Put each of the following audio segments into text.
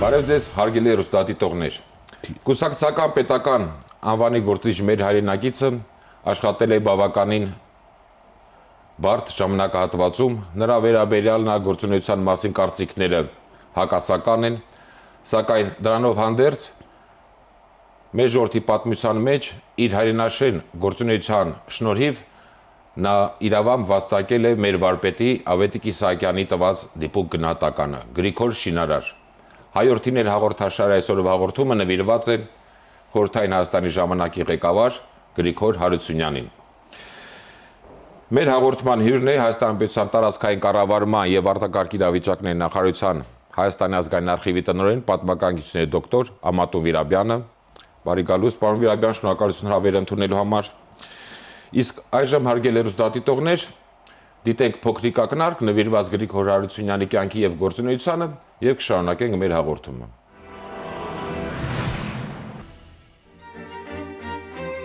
Բարև ձեզ, հարգելի հեռուստադիտողներ։ Կուսակցական պետական անվանի գործիչ մեր հայրենակիցը աշխատել է բավականին բարդ ժամանակահատվածում, նրա վերաբերյալ նա գործունեության մասին կարծիքները հակասական են, սակայն դրանով հանդերձ մեր ժողովրդի պատմության մեջ իր հայրենաշեն գործունեության շնորհիվ նա իրավամբ վաստակել է մեր վարպետի Ավետիք Իսահակյանի տված դիպուկ գնահատականը, Գրիգոր Շինարար։ Հայորդին էլ հաղորդաշարի այսօրվա հաղորդումը նվիրված է Խորհրդային Հայաստանի ժամանակի ղեկավար Գրիգոր Հարությունյանին։ Մեր հաղորդման հյուրն է Հայաստան Հանրապետության տարածքային կառավարման եւ արտակարգ իրավիճակների նախարարության Հայաստանի ազգային արխիվի տնօրեն պատմական գիտությունների դոկտոր Ամատուն Վիրաբյանը։ Բարի գալուստ, պարոն Վիրաբյան, շնորհակալություն հրավերը ընդունելու համար։ Իսկ այժմ հարգելի հեռուստադիտողներ, դիտենք փոքրիկ ակնարկ նվիրված Գրիգոր Հարությունյանի կյանքի եւ գործունեությանը եւ կշարունակենք մեր հաղորդումը։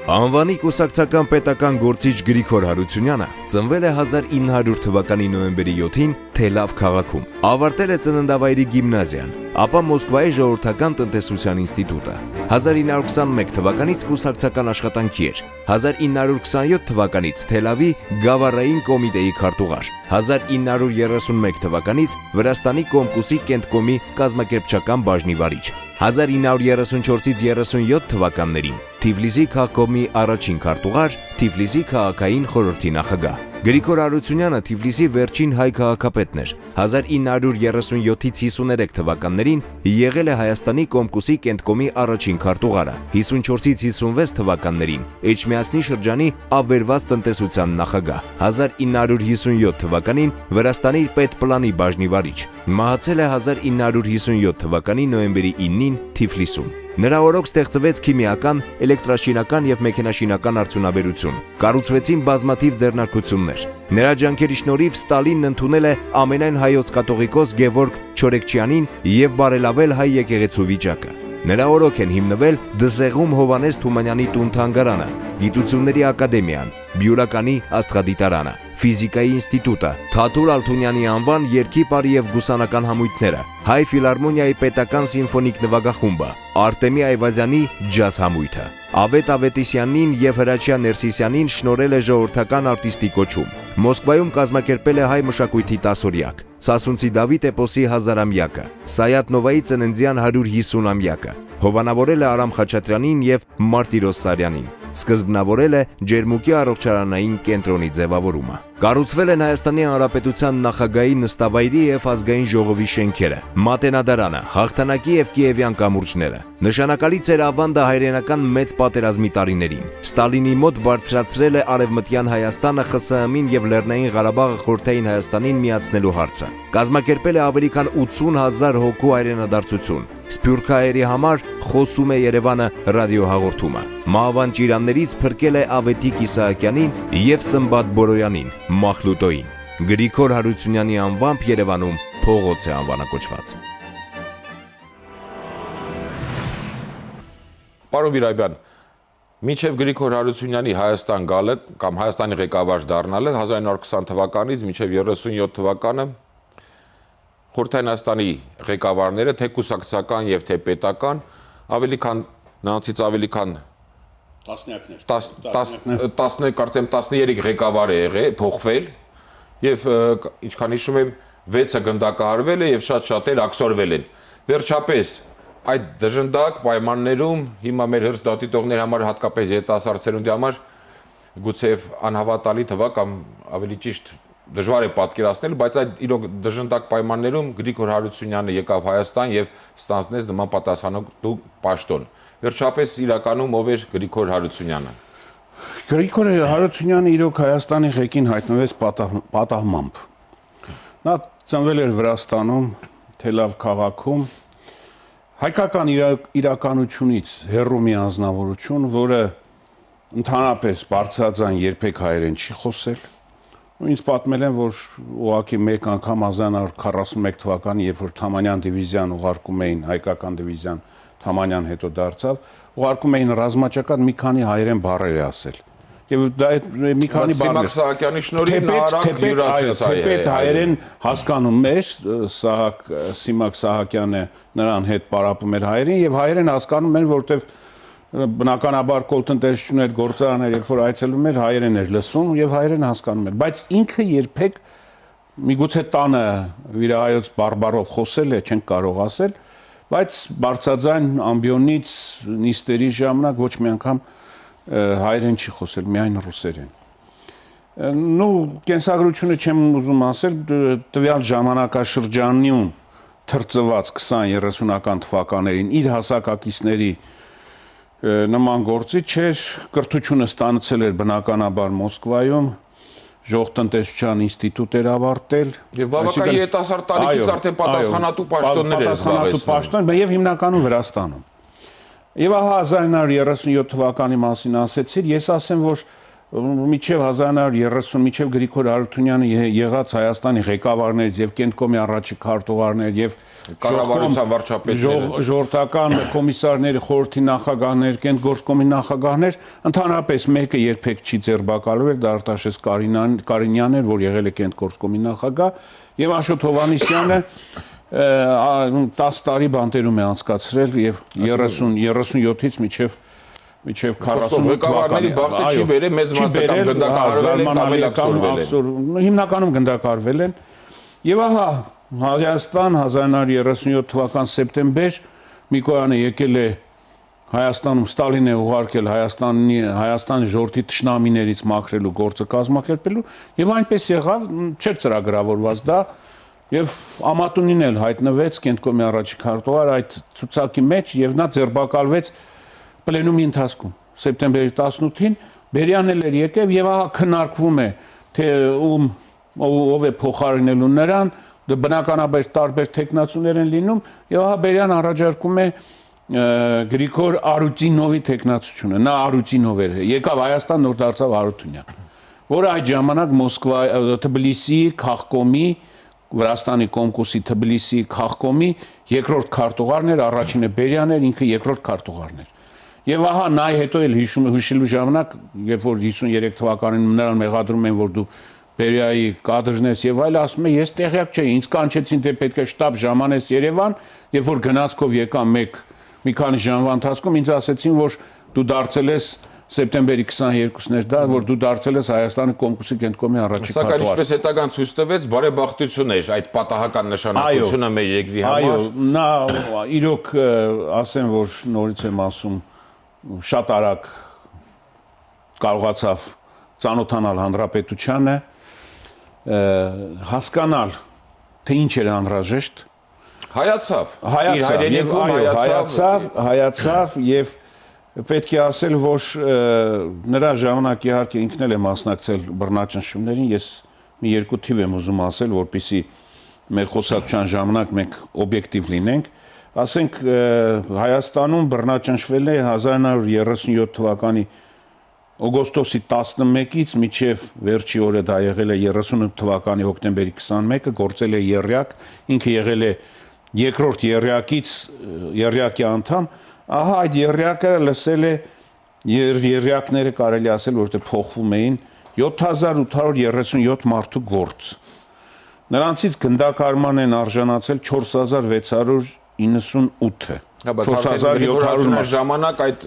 Անվանի կուսակցական պետական գործիչ Գրիգոր Հարությունյանը ծնվել է 1900 թվականի նոյեմբերի 7-ին Թելավ քաղաքում։ Ավարտել է ծննդավայրի գիմնազիան, ապա Մոսկվայի ժողովրդական տնտեսության ինստիտուտը։ 1921 թվականից կուսակցական աշխատանքի էր։ 1927 թվականից Թելավի գավառային կոմիտեի քարտուղար։ 1931 թվականից Վրաստանի Կոմկուսի կենտկոմի կազմակերպչական բաժնի վարիչ։ 1934-ից 37 թվականներին Թիֆլիսի քաղաքոմի առաջին քարտուղար, Թիֆլիսի քաղաքային խորհրդի նախագահ։ Գրիգոր Հարությունյանը Թիֆլիսի վերջին հայ քաղաքապետն էր։ 1937-ից 53 թվականներին եղել է Հայաստանի Կոմկուսի կենտկոմի առաջին քարտուղարը։ 54-ից 56 թվականներին Էջմիածնի շրջանի ավերված տնտեսության նախագահ։ 1957 թվականին Վրաստանի պետպլանի բաժնի վարիչ։ Մահացել է 1957 թվականի նոյեմբերի 9-ին Թիֆլիսում։ Նրա օրոք ստեղծվեց քիմիական, էլեկտրաշինական եւ մեքենաշինական արդյունաբերություն։ Կառուցվեցին բազմաթիվ ձեռնարկություններ։ Նրա ջանքերի շնորհիվ Ստալինն ընդունել է ամենայն հայոց կաթողիկոս Գևորգ Չորեքչյանին եւ բարելավել հայ եկեղեցու վիճակը։ Նրա օրոք են հիմնվել Դսեղում Հովանես Թումանյանի տուն-թանգարանը, Գիտությունների ակադեմիան, Բյուրականի աստղադիտարանը, Ֆիզիկայի ինստիտուտը, Թաթուլ Ալթունյանի անվան երգի պարի եւ գուսանական համույթները, Հայ ֆիլհարմոնիայի պետական սիմֆոնիկ նվագախումբը, Արտեմի Այվազյանի ջազ համույթը։ Ավետ Ավետիսյանին եւ Հրաչյա Ներսիսյանին շնորհել է ժողովրդական արտիստի կոչում։ Մոսկվայում կազմակերպել է հայ մշակույթի 10-օրյակ, Սասունցի Դավիթ էպոսի 1000-ամյակը, Սայաթ Նովայի ծննդյան 150-ամյակը, հովանավորել է Արամ Խաչատրյանին եւ Մարտիրոս Սարյանին, սկզբնավորել է Ջերմուկի առողջարանային կենտրոնի ձևավորումը։ Կառուցվել են Հայաստանի Հանրապետության նախագահի նստավայրի եւ ազգային ժողովի շենքերը, Մատենադարանը, Հաղթանակի եւ Կիևյան կամուրջները։ Նշանակալից էր ավանդը հայրենական մեծ պատերազմի տարիներին։ Ստալինի մոտ բարձրացրել է Արևմտյան Հայաստանը ԽՍՀՄ-ին եւ Լեռնային Ղարաբաղը Խորհրդային Հայաստանին միացնելու հարցը։ Կազմակերպել է ավելի քան 80,000 հոգու հայրենադարձություն։ Սփյուռքահայերի համար խոսում է Երևանը ռադիոհաղորդումը։ Մահվան ճիրաններից փրկել է Ավետիք Իսահակյանին եւ Սմբատ Բորոյանին, Մախլուտոին։ Գրիգոր Հարությունյանի անվամբ Երևանում փողոց է անվանակոչված։ Պարոն Վիրաբյան, մինչև Գրիգոր Հարությունյանի Հայաստան գալը կամ Հայաստանի ղեկավար դառնալը 1920 թվականից մինչև 37 թվականը Խորհրդային Հայաստանի ղեկավարները թե կուսակցական եւ թե պետական ավելի քան նրանցից ավելի քան կարծեմ 13 ղեկավար է եղել, փոխվել եւ ինչքան հիշում եմ 6-ը գնդակահարվել է եւ շատ-շատեր աքսորվել են։ Վերջապես այդ դժնդակ պայմաններում հիմա մեր հեռուստադիտողների համար հատկապես երիտասարդ սերունդի համար գուցեև անհավատալի թվա կամ ավելի ճիշտ դժվար է պատկերացնել, բայց այդ իրոք դժնդակ պայմաններում Գրիգոր Հարությունյանը եկավ Հայաստան եւ ստանձնեց նման պատասխանատու պաշտոն։ Վերջապես իրականում ով էր Գրիգոր Հարությունյանը։ Գրիգոր Հարությունյանը իրոք Հայաստանի ղեկին հայտնվեց պատահմամբ։ Նա ծնվել էր Վրաստանում, Թելավ քաղաքում, հայկական իրականությունից հեռու մի անձնավորություն, որը ընդհանրապես բարձրաձայն երբեք հայերեն չի խոսել։ Ինձ պատմել են, որ ուղղակի մեկ անգամ 1941 թվականին, երբ որ Թամանյան դիվիզիան ուղարկում էին, հայկական դիվիզիան Թամանյան հետո դարձավ, ուղարկում էին ռազմաճակատ մի քանի հայերեն բառեր է ասել։ Եվ դա մի քանի բան Սիմակ Սահակյանի շնորհիվ նա արագ յուրացեց թեպետ հայերեն հասկանում էր Սիմակ Սահակյանը նրան հետ պարապում էր հայերին եւ հայերեն հասկանում են, որովհետեւ բնականաբար կոլտնտեսություններ գործարաններ, երբ որ այցելում էր, հայերեն էր լսում եւ հայերեն հասկանում էր, բայց ինքը երբեք միգուցե տանը վիրահայոց բարբարով խոսել է, չենք կարող ասել, բայց բարձրաձայն ամբիոնից նիստերի ժամանակ ոչ մի անգամ հայերեն չի խոսել, միայն ռուսերեն։ Նու կենսագրությունը չեմ ուզում ասել, տվյալ ժամանակաշրջանում թրծված 20-30-ական թվականներին իր հասակակիցների նման գործի չէր, կրթությունը ստանցել էր բնականաբար Մոսկվայում, ժողովրդատնտեսության ինստիտուտ էր ավարտել եւ բավական երիտասարդ տարիքից արդեն պատասխանատու պաշտոններ էր զբաղեցնում եւ հիմնականում Վրաստանում։ Եվ ահա 1937 թվականի մասին ասեցիր, ես ասեմ, որ միջև 1930 միջև Գրիգոր Հարությունյանը եղած Հայաստանի ղեկավարներից եւ Կենտկոմի առաջի քարտուղարներ եւ կառավարության վարչապետները, ժողովրդական կոմիսարների խորհրդի նախագահներ, Կենտգործկոմի նախագահներ, ընդհանրապես մեկը երբեք չի ձերբակալվել, դա Արտաշես Կարինյանն էր, որ եղել է Կենտգործկոմի նախագահ, եւ Աշոտ Հովհաննիսյանը 10 տարի բանտերում է անցկացրել եւ 37-ից միջև 40 թվականի բախտը չի բերել մեծ մասական գնդակահարվել են կամ աքսորվել են։ Հիմնականում գնդակահարվել են։ Եւ ահա Հայաստան 1937 թվական սեպտեմբեր Միկոյանը եկել է Հայաստանում, Ստալինն է ուղարկել Հայաստանի ժողովրդի թշնամիներից մաքրելու գործը կազմակերպելու եւ այնպես եղավ, չէր ծրագրավորված դա եւ Ամատունին էլ հայտնվեց Կենտկոմի առաջի քարտուղար այդ ցուցակի մեջ եւ նա ձերբակալվեց պլենումի ընթացքում սեպտեմբերի 18-ին Բերյանն էլ եկավ եւ ահա քննարկվում է թե ով է փոխարինելու նրան, դա բնականաբար տարբեր տեխնացուներ են լինում եւ ահա Բերյանը առաջարկում է Գրիգոր Արուտինովի տեխնացությունը, նա Արուտինով էր, եկավ Հայաստան, նոր դարձավ Հարությունյան, որը այդ ժամանակ Մոսկվա, Թբիլիսիի քաղկոմի, Վրաստանի կոմկուսի Թբիլիսիի քաղկոմի երկրորդ քարտուղարն էր, առաջինը Բերյանն էր, ինքը երկրորդ քարտուղարն էր։ Եվ ահա նա հետո էլ հիշելու ժամանակ, երբ որ 53 թվականին նրան մեղադրում են, որ դու Բերիայի կադրն ես եւ այլ, ասում է, ես տեղյակ չէի, ինձ կանչեցին, թե պետք է շտաբ ժամանես Երևան, երբ որ գնացքով եկա մի քանի ժամվա ընթացքում ինձ ասեցին, որ դու դարձել ես սեպտեմբերի 22-ն էր դա, որ դու դարձել ես Հայաստանի կոմկուսի Կենտկոմի առաջի քարտուղար։ Սակայն ինչպես հետագան ցույց տվեց, բարեբախտություն էր այդ պատահական նշանակությունը մեր երկրի համար։ Այո, նա իրոք ասեմ, որ նորից եմ ասում, շատ արագ կարողացավ ծանոթանալ հանրապետությանը, հասկանալ, թե ինչ էր անհրաժեշտ, հայացավ եւ պետք է ասել, որ նրա ժամանակ իհարկե ինքն էլ է մասնակցել բռնաճնշումներին, ես մի երկու թիվ եմ ուզում ասել, որպեսզի մեր խոսակցության ժամանակ մենք օբյեկտիվ լինենք, ասենք Հայաստանում բռնաճնշվել է 1937 թվականի օգոստոսի 11-ից մինչև վերջի օրը դա եղել է 38 թվականի հոկտեմբերի 21-ը գործել է եռյակ, ինքը եղել է երկրորդ եռյակի անդամ, ահա այդ եռյակը լսել է եռյակները կարելի ասել, որտեղ փոխվում էին 7837 մարդու գործ։ Նրանցից գնդակահարման են արժանացել 4698-ը։ 4700 ժամանակ այդ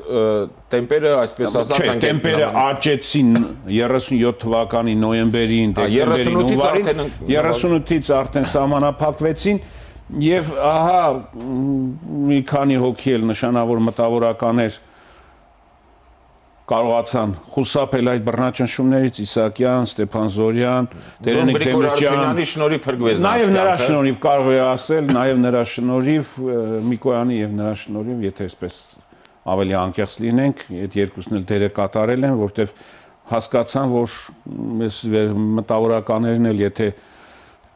տեմպերը, այսպես ասած, տեմպերը աճեցին 37 թվականի նոյեմբերին, դեկտեմբերին, հունվարին, 38-ից արդեն սահմանափակվեցին եւ ահա մի քանի հոգի էլ նշանավոր մտավորականներ կարողացան խուսափել այդ բռնաճնշումներից, Իսահակյան, Ստեփան Զորյան, Տերենիկ Դեմիրճյանի շնորհիվ փրկվեց նա։ Նաև նրա շնորհիվ կարող է ասել, նաև նրա շնորհիվ Միկոյանի եւ նրա շնորհիվ, եթե այսպես ավելի անկեղծ լինենք, այդ երկուսն էլ դերը կատարել են, որտեվ հասկացան, որ մեզ մտավորականներն էլ եթե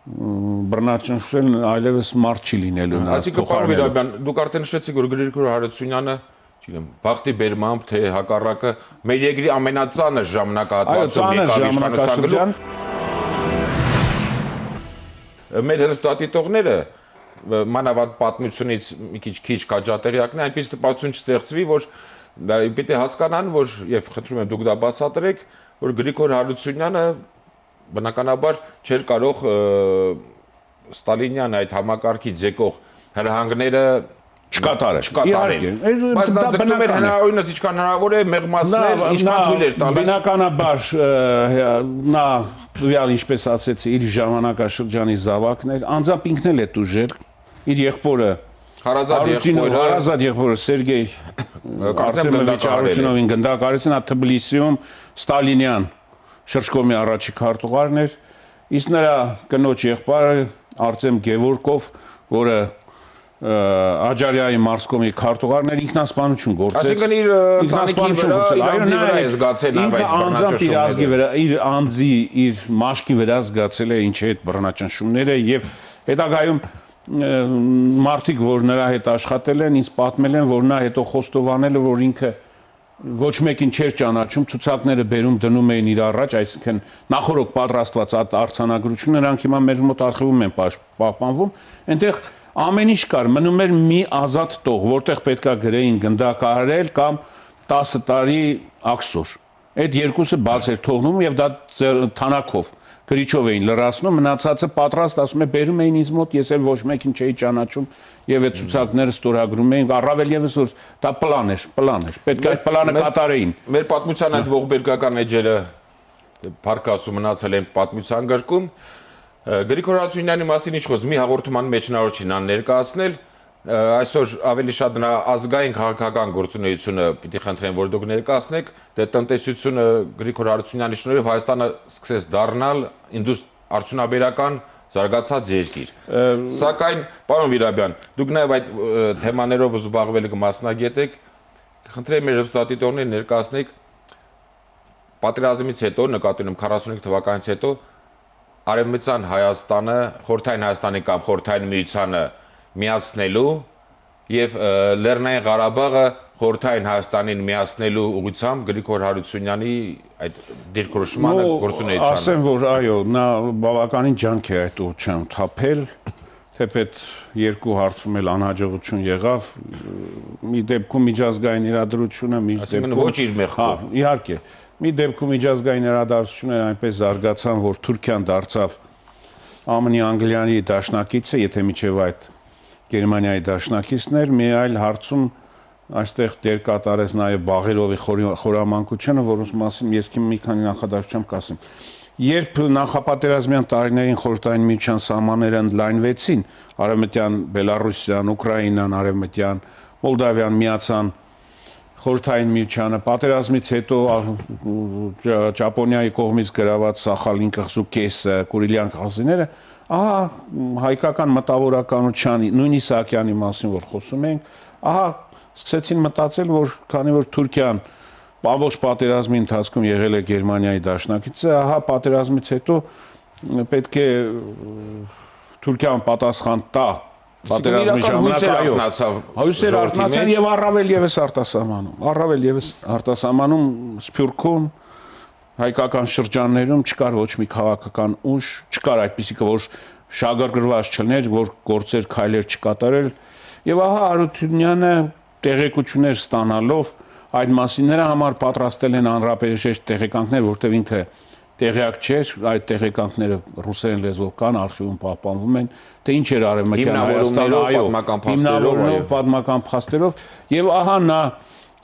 բռնաճնշվել այլևս մարդ չի լինելու նրանց փոխարենը։ Այսինքն, պարոն Վիրաբյան, դուք արդեն նշեցիք, որ Գրիգոր Հարությունյանը չգիտեմ, բախտի բերմամբ, թե հակառակը մեր երկրի ամենածանր ժամանակահատվածում եկավ իշխանության գլուխ։ Մեր հեռուստադիտողները մանավանդ պատմությունից մի քիչ քաջատեղյակն է, այնպես տպավորություն չստեղծվի, որ դա պիտի հասկանան, որ եւ խնդրում եմ դուք դա բացատրեք, որ Գրիգոր Հարությունյանը բնականաբար չէր կարող Ստալինյան այդ համակարգից եկող հրահանգները չկատարել։ Բայց դա ձգտում էր հնարավորինս ինչքան հնարավոր է մեղմացնել, ինչքան թույլ էր տալիս։ Բնականաբար նա տվյալ ինչպես ասեցի իր ժամանակաշրջանի զավակն էր, անձամբ ինքն էլ է տուժել, իր եղբորը հարազատ եղբորը Սերգեյ Արտեմովիչ Հարությունովին գնդակարեցին, նա Թբիլիսիում Ստալինյան շրջկոմի առաջի քարտուղարն էր, իսկ նրա կնոջ եղբայրը Արտեմ Գևորգով, որը Աջարիայի մարզկոմի քարտուղարներ ինքնասպանություն գործեց։ Այսինքն իր ընտանիքի վրա է զգացել իր անձի, իր մաշկի վրա զգացել է ինչի հետ բռնաճնշումները եւ հետագայում մարդիկ, որ նրա հետ աշխատել են, ինձ պատմել են, որ նա հետո խոստովանել է, որ ինքը ոչ մեկին չէր ճանաչում, ցուցակները բերում դնում էին իր առաջ, այսինքն նախորդ պատրաստված արձանագրությունը նրանք հիմա մեր մոտ արխիվում են պահպանվում, այնտեղ ամեն ինչ կար, մնում էր մի ազատ տող, որտեղ պետքա գրեին գնդակահարել կամ 10 տարի աքսոր։ Այդ երկուսը բաց էր թողնում եւ դա թանակով գրիչով էին լրացնում, մնացածը պատրաստ ասում է բերում էին ինձ մոտ, ես էլ ոչ մեկին չէի ճանաչում եւ այդ ցուցակները ստորագրում էին, առավել եւս որ դա պլան էր, պետք է այդ պլանը կատարեին։ Մեր պատմության այդ ողբերգական էջերը փառքացու մնացել են պատմության գրքում։ Գրիգոր Հարությունյանի մասին ինչ խոսք, մի հաղորդման մեջ նոր չի նա ներկայացնել, այսօր ավելի շատ նրա ազգային քաղաքական գործունեությունը պիտի խնդրեմ, որ դուք ներկայացնեք, դե տնտեսությունը Գրիգոր Հարությունյանի շնորհիվ Հայաստանը սկսեց դառնալ արդյունաբերական զարգացած երկիր։ Սակայն, պարոն Վիրաբյան, դուք նաև այդ թեմաներով զբաղվել կմասնագետեք, խնդրեմ մեր հեռուստադիտողներին ներկայացնեք պատերազմից հետո, նկատի ունեմ 45 թվականից հետո Արևմտյան Հայաստանը, Խորհրդային Հայաստանի կամ Խորհրդային Միությանը միացնելու եւ Լեռնային Ղարաբաղը Խորհրդային Հայաստանին միացնելու ուղղությամբ Գրիգոր Հարությունյանի այդ դիրքորոշմանը գործունեությանը։ Ասեմ, որ այո, նա բավականին ջանք է այդ ուղղությամբ թափել, թեպետ երկու հարցում էլ անհաջողություն եղավ, մի դեպքում միջազգային իրադրությունը, մի դեպքում ոչ իր մեղքով։ Իհարկե, մի դեպքում միջազգային իրադարձությունները այնպես զարգացան, որ Թուրքիան դարձավ ԱՄՆ-ի Անգլիայի դաշնակիցը, եթե միջև այդ Գերմանիայի դաշնակիցն էր, մի այլ հարցում այստեղ դեր կատարեց նաև Բաղերովի խորամանկությունը, որոնց մասին ես մի քանի նախադասությամբ կասեմ։ Երբ նախապատերազմյան տարիներին Խորհրդային Միության սահմանները ընդլայնվեցին, Արևմտյան Բելառուսիան, Ուկրաինան, Արևմտյան Մոլդավիան միացան Խորհրդային Միությանը, պատերազմից հետո Ճապոնիայի կողմից գրաված Սախալին կղզու կեսը, Կուրիլյան կղզիները, ահա հայկական մտավորականության, նույն Իսահակյանի մասին որ խոսում ենք, ահա սկսեցին մտածել, որ քանի որ Թուրքիան ամբողջ պատերազմի ընթացքում եղել է Գերմանիայի դաշնակիցը, ահա պատերազմից հետո պետք է Թուրքիան պատասխան տա պատերազմի ժամանակ, այո, հույսեր արթնացան եւ առավել եւս արտասահմանում Սփյուռքում հայկական շրջաններում չկար ոչ մի քաղաքական ուժ, չկար այդպիսի որ շահագրգռված չլներ, որ գործեր քայլեր չկատարել եւ ահա Հարությունյանը տեղեկություններ ստանալով այդ մասին նրա համար պատրաստել են անհրաժեշտ տեղեկանքներ, որտեղ ինքը տեղյակ չէր, այդ տեղեկանքները ռուսերեն լեզվով կան, արխիվում պահպանվում են, թե ինչ էր Արևմտյան Հայաստանը, այո, հիմնավորումով, պատմական փաստերով, եւ ահա նա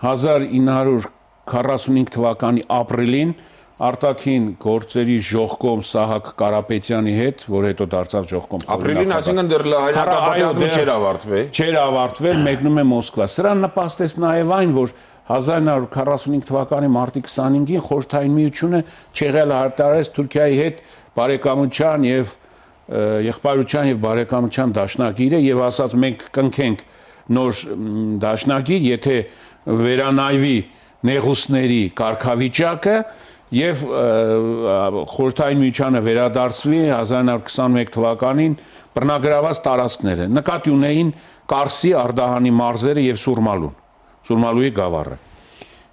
1945 թվականի ապրիլին արտաքին գործերի ժողկոմ Սահակ Կարապետյանի հետ, որ հետո դարձավ ժողկոմ ապրիլին, այսինքն դեռ հայրենապատերազմը չէր ավարտվել։ Չէր ավարտվել, մեկնում է Մոսկվա։ Սրան նպաստեց նաև այն, որ 1945 թվականի մարտի 25-ին Խորհրդային Միությունը չեղյալ հայտարարեց Թուրքիայի հետ բարեկամության եւ եղբայրության եւ բարեկամության դաշնագիրը եւ ասաց մենք կնքենք նոր դաշնագիր, եթե վերանայվի նեղուսների կարգավիճակը եւ Խորհրդային Միությանը վերադարձվի 1921 թվականին բռնագրաված տարածքները։ Նկատի ունեին Կարսի, Արդահանի մարզերը եւ Սուրմալուն։ Սուրմալուի գավառը։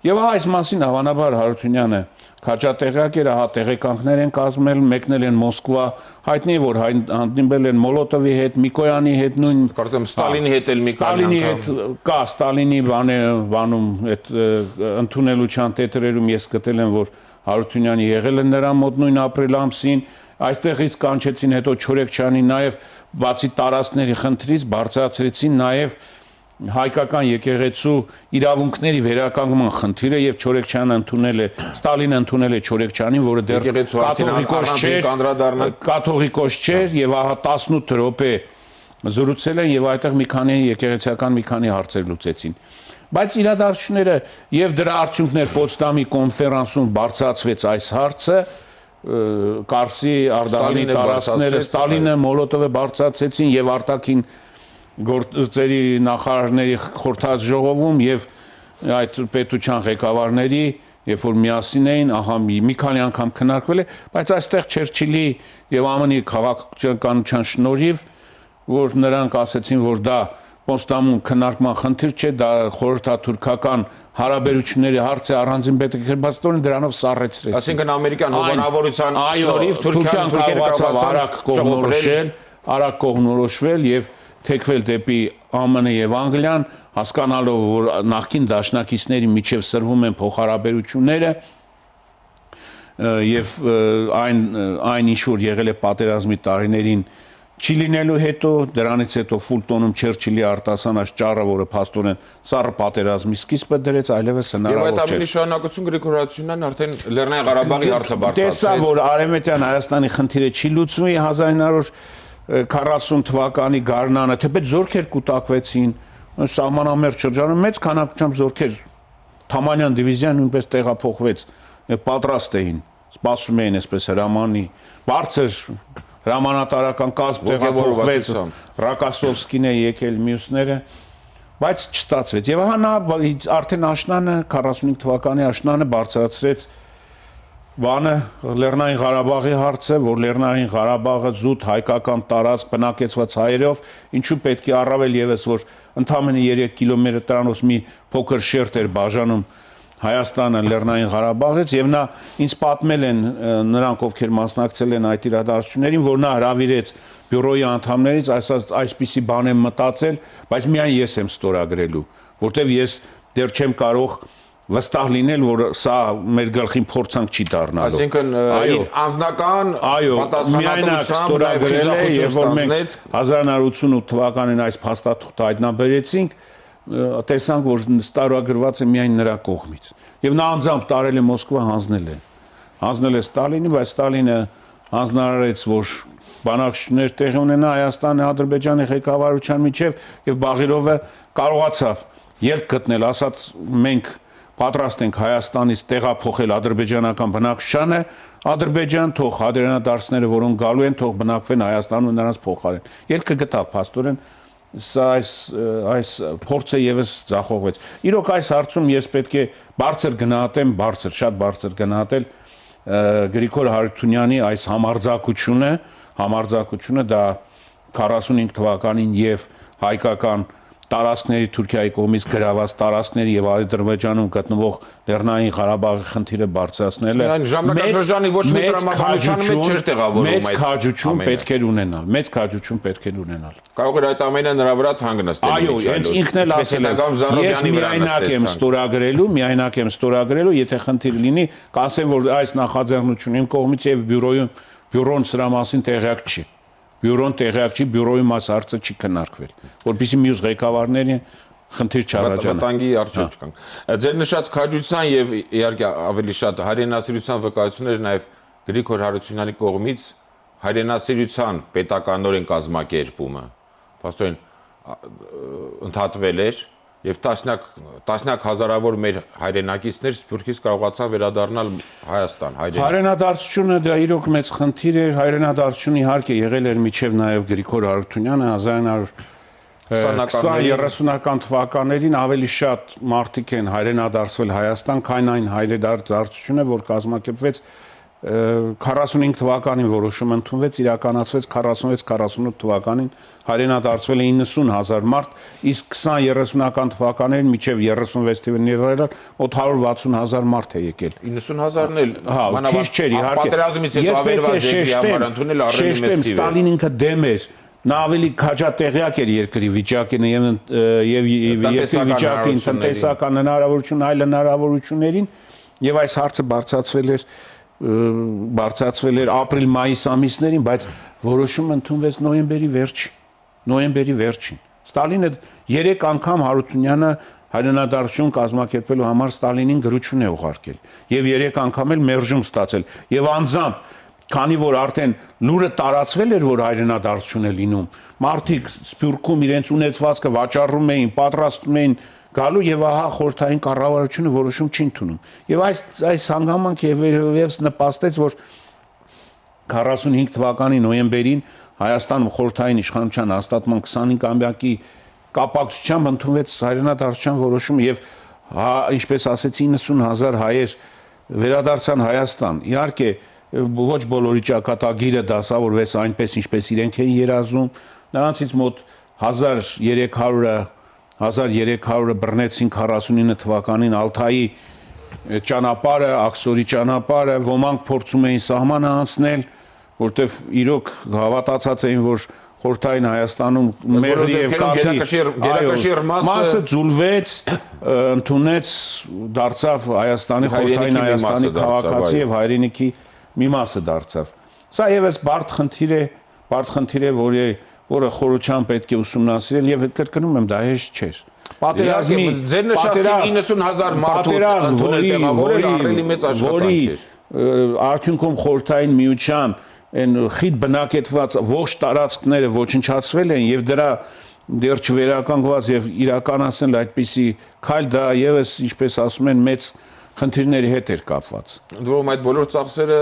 Եվ այս մասին հավանաբար Հարությունյանը քաջատեղյակ էր, ահա տեղեկանքներ են կազմել, մեկնել են Մոսկվա, հայտնի որ հանդիպել են Մոլոտովի հետ, Միկոյանի հետ, նույն Կարծեմ Ստալինի հետ էլ մի քանի Ստալինի հետ կա Ստալինի բանում այդ ընդունելության տետրերում ես գտել եմ, որ Հարությունյանը եղել է նրա մոտ նույն ապրիլ ամսին, այստեղից կանչեցին հետո Չորեքչյանին, նաև բացի տարածքների խնդրից բարձրացրեցին նաև հայկական եկեղեցու իրավունքների վերականգնման խնդիրը եւ Չորեքչյանը ընդունել է Ստալինը ընդունել է Չորեքչյանին, որը դեռ կաթողիկոս չէր եւ ահա 18 րոպե զրուցել են եւ այդտեղ մի քանի եկեղեցական մի քանի հարցեր լուծեցին։ Բայց իրադարձությունները եւ դրա արդյունքներ Պոտսդամի կոնֆերանսում բարձրացվեց այս հարցը Կարսի Արդահանի տարածքները Ստալինը Մոլոտովը բարձրացեցին եւ արտաքին գործերի նախարարների խորհրդած ժողովում եւ այդ պետության ղեկավարների երբ որ միասին էին ահա մի քանի անգամ քննարկվել է բայց այստեղ Չերչիլի եւ ԱՄՆ-ի քաղաքականության շնորհիվ որ նրանք ասեցին որ դա Պոտսդամում քննարկման խնդիր չէ դա խորհրդաթուրքական հարաբերությունների հարց է առանձին պետք է բացատրեն դրանով սառեցրեց այսինքն ամերիկյան հովանավորության շնորհիվ Թուրքիան կարողացավ արագ կողմնորոշվել եւ թեքվել դեպի ԱՄՆ եւ Անգլիան, հասկանալով որ նախկին դաշնակիցների միջև սրվում են փոխհարաբերությունները եւ այն ինչ որ եղել է պատերազմի տարիներին չի լինելու հետո դրանից հետո Ֆուլտոնում Չերչիլի արտասանած ճառը, որը փաստորեն սառը պատերազմի սկիզբը դրեց, այլևս հնարավոր չէ։ Եվ այդ ամենի շարունակություն Գրիգոր Հարությունյանն արդեն Լեռնային Ղարաբաղի հարցը բարձրացրեց։ Տեսա որ Արևմտյան Հայաստանի խնդիրը չի լուծվի 1940 թվականի գարնանը, թեպետ զորքեր կուտակվեցին, սահմանամերձ շրջանում մեծ քանակությամբ զորքեր Թամանյան դիվիզիան նույնպես տեղափոխվեց, պատրաստ էին, սպասում էին այսպես հրամանի, բարձր հրամանատարական կազմ տեղափոխվեց, Ռակասովսկին է եկել մյուսները, բայց չստացվեց։ Եվ ահա նա արդեն աշնանը 45 թվականի աշնանը բարձրացրեց բանը Լեռնային Ղարաբաղի հարցը, որ Լեռնային Ղարաբաղը զուտ հայկական տարածք բնակեցված հայերով, ինչու պետք է առավել եւս որ ընդամենը 3 կիլոմետրանոց մի փոքր շերտ էր բաժանում Հայաստանը Լեռնային Ղարաբաղից եւ նա ինձ պատմել են նրանք ովքեր մասնակցել են այդ իրադարձություններին, որ նա հրավիրեց բյուրոյի անդամներից այսպիսի բան եմ մտածել, բայց միայն ես եմ ստորագրելու, որտեվ ես դեռ չեմ կարող վստահ լինել, որ սա մեր գլխին փորձանք չի դառնալու։ Այսինքն անձնական պատասխանատվությամբ ստորագրել է եւ որ մենք 1988 թվականին այս փաստաթուղթը հայտնաբերեցինք, տեսանք որ ստորագրված է միայն նրա կողմից։ Եվ նա անձամբ տարել է Մոսկվա հանձնել է Ստալինին, բայց Ստալինը հանձնարարեց, որ բանակցություններ տեղի ունենա Հայաստանի, Ադրբեջանի ղեկավարության միջև եւ Բաղիրովը կարողացավ ելք գտնել, ասաց մենք պատրաստ ենք Հայաստանից տեղափոխել ադրբեջանական բնակչությանը, Ադրբեջան թող հադրենադարձները, որոնք գալու են, թող բնակվեն Հայաստանում ու նրանց փոխարեն։ Ելքը գտավ փաստորեն սա այս փորձը եւս ձախողվեց։ Իրոք այս հարցում ես պետք է բարձր գնահատեմ, շատ բարձր գնահատել Գրիգոր Հարությունյանի այս համարձակությունը դա 45 թվականին եւ հայկական տարածքների Թուրքիայի կողմից գրաված տարածքների եւ Ադրբեջանում գտնվող Լեռնային Ղարաբաղի խնդիրը բարձրացնելը ժամանակաշրջանի ոչ մի տրամաբանության մեջ չէր տեղավորվում մեծ քաջություն պետք է ունենալ։ Կարող էր այդ ամենը նրա վրա հանգնստել։ Այո, հենց ինքն էլ ասել է, ես միայնակ եմ ստորագրելու, եթե խնդիր լինի, կասեմ, որ այս նախաձեռնությունը իմ կողմից եւ բյուրոն սրա մասին տեղյակ չի։ Բյուրոն տեղյակ չի, բյուրոյի մաս հարցը չի քննարկվել, որպեսզի մյուս ղեկավարներին խնդիր չառաջանա։ Վտանգի առջև չկան։ Ձեր նշած քաջության եւ իհարկե ավելի շատ հայրենասիրության վկայությունները նաեւ Գրիգոր Հարությունյանի կողմից հայրենասիրության պետականորեն կազմակերպումը փաստորեն ընդհատվել էր եւ տասնյակ հազարավոր մեր հայրենակիցներ Սփյուռքից կարողացան վերադառնալ Հայաստան, Հայրենադարձությունը դա իրոք մեծ խնդիր էր, հայրենադարձությունը իհարկե եղել էր միջև նաեւ Գրիգոր Հարությունյանը 1920-30-ական թվականներին ավելի շատ մարդիկ են հայրենադարձվել Հայաստան, քան այն հայրենադարձությունը, որ կազմակերպվեց 45 թվականին որոշումը ընդունվեց, իրականացվեց 46-48 թվականին հայրենադարձվել է 90,000 մարդ, իսկ 20-30-ական թվականներին մինչև 36 թվականներին մոտ 160,000 մարդ է եկել։ 90,000-ն էլ քիչ չէր, իհարկե։ Պատերազմից հետո ավերված երկրի համար ընդունել առելի մեծ թիվ է։ Ստալինն ինքը դեմ էր, նա ավելի քաջատեղյակ էր երկրի վիճակին եւ երկրի վիճակին, տնտեսական հնարավորություն, այլ հնարավորություններին, եւ այս հարցը բարձրացվել էր ապրիլ-մայիս ամիսներին, բայց որոշումը ընդունվեց նոյեմբերի վերջին։ Ստալինը 3 անգամ Հարությունյանը հայրենադարձություն կազմակերպելու համար Ստալինին գրություն է ուղարկել եւ 3 անգամ էլ մերժում ստացել եւ անձամբ քանի որ արդեն լուրը տարածվել էր որ հայրենադարձություն է լինում մարդիկ Սփյուռքում իրենց ունեցվածքը վաճառում էին պատրաստում էին գալու եւ ահա խորհրդային կառավարությունը որոշում չի ընդունում եւ այս հանգամանքը եւս նպաստեց որ 45 թվականի նոյեմբերին Հայաստանում խորհրդային իշխանության հաստատման 25-ամյակի կապակցությամբ ընդունվեց հայրենադարձության որոշումը եւ ինչպես ասեցի 90,000 հայեր վերադարձան Հայաստան իհարկե ոչ բոլորի ճակատագիրը դասավորվեց այնպես ինչպես իրենք էին երազում նրանցից մոտ 1300-ը բռնեցին 49 թվականին Ալթայի ճանապարհը, Աքսորի ճանապարհը, ոմանք փորձում էին սահմանը անցնել, որտեվ իրոք հավատացած էին, որ խորհրդային Հայաստանում մեղրի եւ կաթի մասը ձուլվեց, ընդունեց, դարձավ Հայաստանի խորհրդային Հայաստանի քաղաքացի եւ հայրենիքի մի մասը դարձավ։ Սա եւս բարդ խնդիր է, որը խորությամբ պետք է ուսումնասիրել եւ կրկնում եմ դա հեշտ չէր։ Պատերազմի ձեր նշած 90,000 մարդու ընդունել տեղավորել առելի մեծ աշխատանք էր։ Արդյունքում խորհրդային միության այն խիտ բնակեցված ողջ տարածքները ոչնչացվել են եւ դրա դեռ չվերականգնված եւ իրականացնել այդպիսի քայլ դա եւս ինչպես ասում են մեծ խնդիրների հետ էր կապված։ Դուրում այդ բոլոր ծախսերը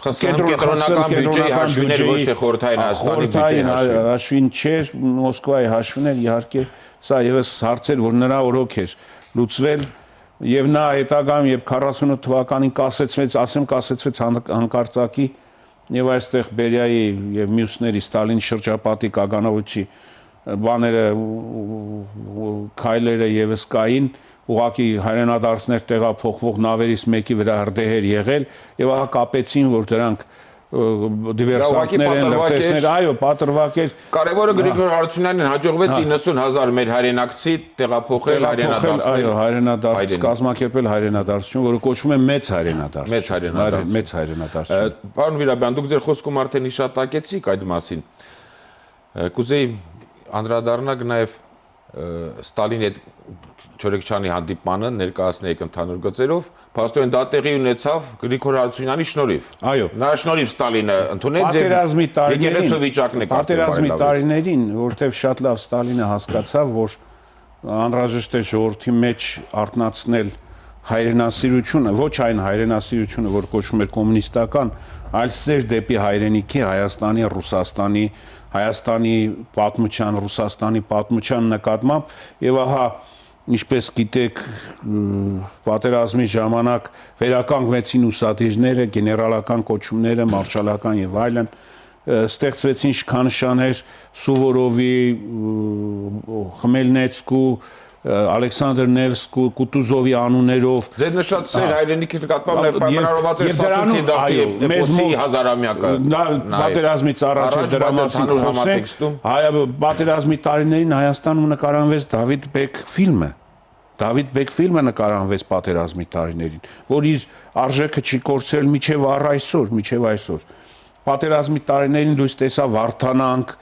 կենտրոնական բյուջեի հաշվին էր ոչ թե խորհրդային Հայաստանի բյուջեի հաշվին չէր, Մոսկվայի հաշվին էր, իհարկե սա եւս հարցեր, որ նրա օրոք էր լուծվել եւ նա հետագայում երբ 48 թվականին կասեցվեց հանկարծակի եւ այստեղ Բերիայի եւ մյուսների Ստալինի շրջապատի կագանավոճի բաները քայլերը եւս կային ուղղակի հայրենադարձներ տեղափոխվող նավերից մեկի վրա հրդեհեր եղել եւ ահա կապեցին որ դրանք դիվերսանտներ են լրտեսներ այո պատրվակ էր կարևորը Գրիգոր Հարությունյանին հաջողվեց 90,000 մեր հայրենակցի տեղափոխել հայրենադարձնել այո հայրենադարձ կազմակերպել հայրենադարձություն որը կոչվում է մեծ հայրենադարձություն Պարոն Վիրաբյան դուք ձեր խոսքում արդեն հիշատակեցիք այդ մասին կուզեի անդրադառնալ նաեւ Ստալինի հետ Չորեքչյանի հանդիպմանը ներկայացնեիք ընդհանուր գծերով, փաստորեն դա տեղի ունեցավ Գրիգոր Հարությունյանի շնորհիվ։ Այո։ Նրա շնորհիվ Ստալինը ընդունեց եւ պատերազմի տարիներին, որտեվ շատ լավ Ստալինը հասկացավ, որ անհրաժեշտ է ժողովրդի մեջ արտնացնել հայրենասիրությունը, ոչ այն հայրենասիրությունը, որ կոչվում է կոմունիստական, այլ սեր դեպի հայրենիքի, Հայաստանի, Ռուսաստանի, Հայաստանի պատմության, Ռուսաստանի պատմության նկատմամբ եւ ահա ինչպես գիտեք պատերազմի ժամանակ վերականգնվեցին ուսադիրները, գեներալական կոչումները, մարշալական եւ այլն ստեղծվեցին շքանշաններ Սուվորովի, Խմելնեցկու, Ալեքսանդր Նևսկու, Կուտուզովի անուններով Ձեր նշած սեր հայրենիքի նկատմամբ նաև պայմանավորված էր Սասունցի դաշտի էպոսի հազարամյակը պատերազմից առաջ դրա մասին խոսենք պատերազմի տարիներին Հայաստանում նկարահանվեց Դավիթ Բեկ ֆիլմը Դավիթ Բեկ ֆիլմը նկարահանվեց պատերազմի տարիներին որ իր արժեքը չի կորցրել մինչև այսօր պատերազմի տարիներին լույս տեսա Վարդանանք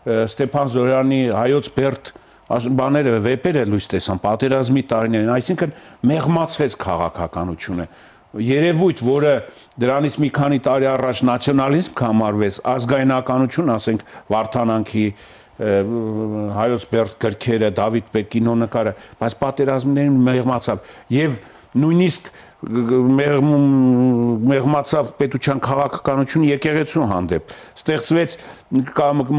Ստեփան Զորյանի հայոց բերդ բաները վեպերը լույս տեսան պատերազմի տարիներին այսինքն մեղմացվեց քաղաքականությունը երևույթ որը դրանից մի քանի տարի առաջ նացիոնալիզմ կհամարվեց ազգայնականություն ասենք Վարդանանքի հայոց բերդ գրքերը Դավիթ Բեկ կինո նկարը բայց պատերազմներին մեղմացավ եւ նույնիսկ մեղմացավ պետության քաղաքականություն եկեղեցու հանդեպ ստեղծվեց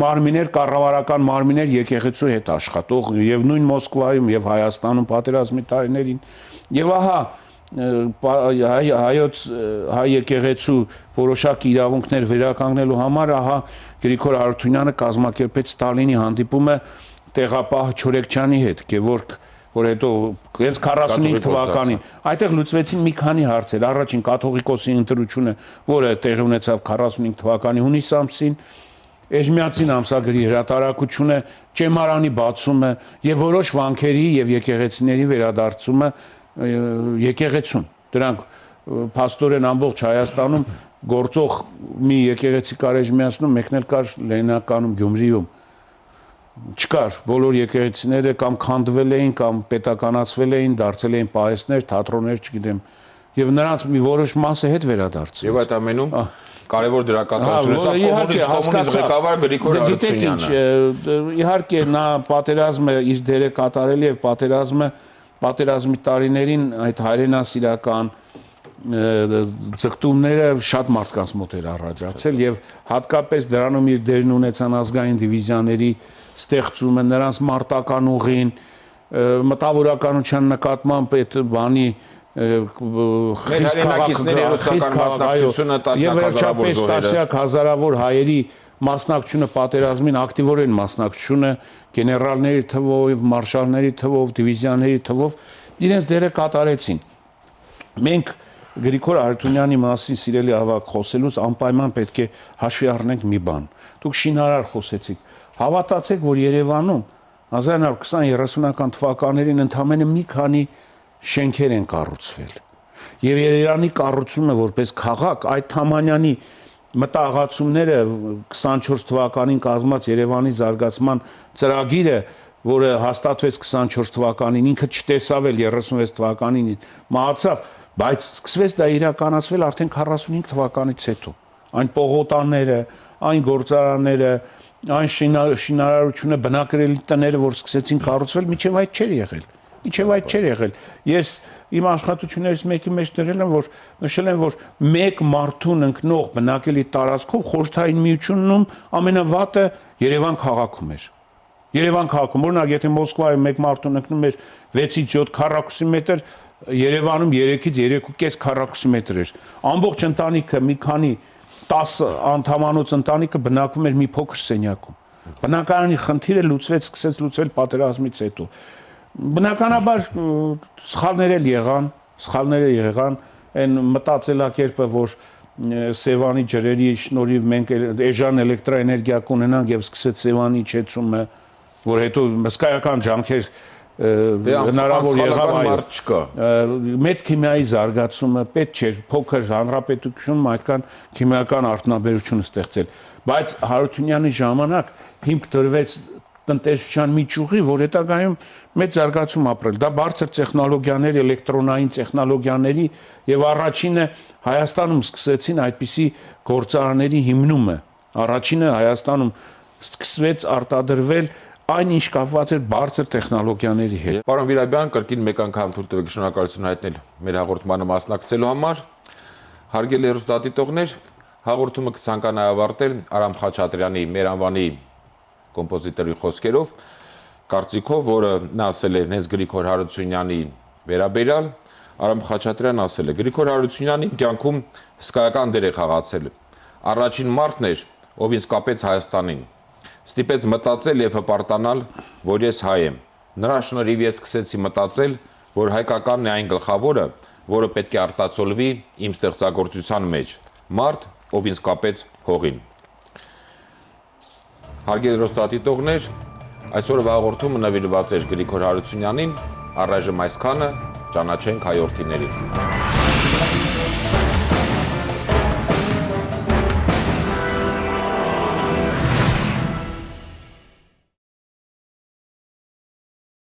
մարմիներ կառավարական մարմիներ եկեղեցու հետ աշխատող եւ նույն Մոսկվայում եւ Հայաստանում պատերազմի տարիներին եւ ահա հայ եկեղեցու որոշակի իրավունքներ վերականգնելու համար ահա Գրիգոր Հարությունյանը կազմակերպեց Ստալինի հանդիպումը տեղապահ Չորեքչյանի հետ, Գևորգ, որ հետո հենց 45 թվականին այդտեղ լուծվեցին մի քանի հարցեր։ Առաջին կաթողիկոսի ընտրությունը, որը տեղի ունեցավ 45 թվականի հունիս ամսին, Էժմիածին ամսագրի հրատարակությունը, ճեմարանի բացումը եւ որոշ վանքերի եւ եկեղեցիների վերադարձումը եկեղեցուն։ Դրանք փաստորեն ամբողջ Հայաստանում գործող մի եկեղեցի կար Էժմիածնում, մեկն էլ կար Լենինականում, Գյումրիում։ Չկար, բոլոր եկեղեցիները կամ քանդվել էին, կամ պետականացվել էին, դարձել էին պահեստներ, թատրոններ, չգիտեմ, եւ նրանց մի որոշ մասը հետ վերադարձել։ Եվ այդ ամենում կարևոր դերակատարություն կոմունիզմ ղեկավար Գրիգոր Հարությունյանը։ Իհարկե նա պատերազմը իր դերը կատարել եւ պատերազմի տարիներին այդ հայրենասիրական ձգտումները շատ մարդկանց մոտ էր առաջացել եւ հատկապես դրանում իր դերն ունեցան ազգային դիվիզիաների ստեղծումը, նրանց մարտական ուղին, մտավորականության նկատմամբ այդ բանի խիստ եւ վերջապես տասնյակ հազարավոր հայերի մասնակցությունը պատերազմին, ակտիվորեն մասնակցությունը գեներալների թվով, մարշալների թվով, դիվիզիաների թվով իրենց դերը կատարեցին։ Մենք Գրիգոր Հարությունյանի մասին սիրելի ավակ խոսելուց անպայման պետք է հաշվի առնենք մի բան։ Դուք շինարար խոսեցիք։ Հավատացեք, որ Երևանում 1920-30-ական թվականներին ընդամենը մի քանի շենքեր են կառուցվել։ Եվ Երևանի կառուցումը որպես քաղաք այդ Թամանյանի մտահղացումները 24 թվականին կազմած Երևանի զարգացման ծրագիրը, որը հաստատվեց 24 թվականին, ինքը չտեսավ էլ 36 թվականին մահացավ, բայց սկսվեց դա իրականացվել արդեն 45 թվականից հետո։ Այն պողոտաները, այն գործարանները, այն շինարարությունը, բնակարելի տները, որ սկսեցին կառուցվել, միջև այդ չէր եղել։ Միջև այդ չէր եղել։ Ես իմ աշխատություններից մեկի մեջ դրել եմ, որ նշել եմ, որ մեկ մարդուն ընկնող բնակելի տարածքով Խորհրդային Միությունում ամենավատը Երևան քաղաքում էր։ Երևան քաղաքում, օրինակ, եթե Մոսկվայում մեկ մարդուն ընկնում էր 6-ից 7 քառակուսի մետր, Երևանում 3-ից 3.5 քառակուսի մետր էր։ Ամբողջ ընտանիքը մի քանի 10 անդամանոց ընտանիքը բնակվում էր մի փոքր սենյակում։ Բնակարանի խնդիրը լուծվեց, սկսեց լուծվել պատերազմից հետո։ Բնականաբար սխալներ եղան, այն մտածելակերպը, որ Սևանի ջրերի շնորհիվ մենք էժան էլեկտրաէներգիա կունենանք եւ սկսեց Սևանի իջեցումը, որ հետո հսկայական ջանքեր հնարավոր եղավ մեծ քիմիայի զարգացումը պետք չէր փոքր հանրապետությունում այդքան քիմիական արտոնաբերություն ստեղծել, բայց Հարությունյանի ժամանակ հիմք դրվեց տնտեսության մի ճյուղի, որ հետագայում մեծ զարգացում ապրել։ Դա բարձր տեխնոլոգիաների, էլեկտրոնային տեխնոլոգիաների եւ առաջինը Հայաստանում սկսեցին այդպիսի գործարանների հիմնումը։ Առաջինը Հայաստանում սկսվեց արտադրվել այն ինչ կապված էր բարձր տեխնոլոգիաների հետ։ Պարոն Վիրաբյան, կրկին մեկ անգամ թույլ տվեք շնորհակալություն հայտնել մեր հաղորդմանը մասնակցելու համար։ Հարգելի հեռուստադիտողներ, հաղորդումը կցանկանայի ավարտել Արամ Խաչատրյանի մեր անվանի կոմպոզիտորի խոսքերով, կարծիքով, որը նա ասել է հենց Գրիգոր Հարությունյանի վերաբերյալ, Արամ Խաչատրյանն ասել է. Գրիգոր Հարությունյանի կյանքում հսկայական դեր է խաղացել։ Առաջին մարդն էր, ով ինձ կապեց Հայաստանին։ Ստիպեց մտածել եւ հպարտանալ, որ ես հայ եմ։ Նրա շնորհիվ ես սկսեցի մտածել, որ հայկականն է այն գլխավորը, որը պետք է արտացոլվի իմ ստեղծագործության մեջ։ Մարդ, ով ինձ կապեց հողին։ Հարգելի հեռուստադիտողներ, այսօրվա հաղորդումը նվիրված էր Գրիգոր Հարությունյանին, առայժմ այսքանը, ճանաչենք հայորդիներին։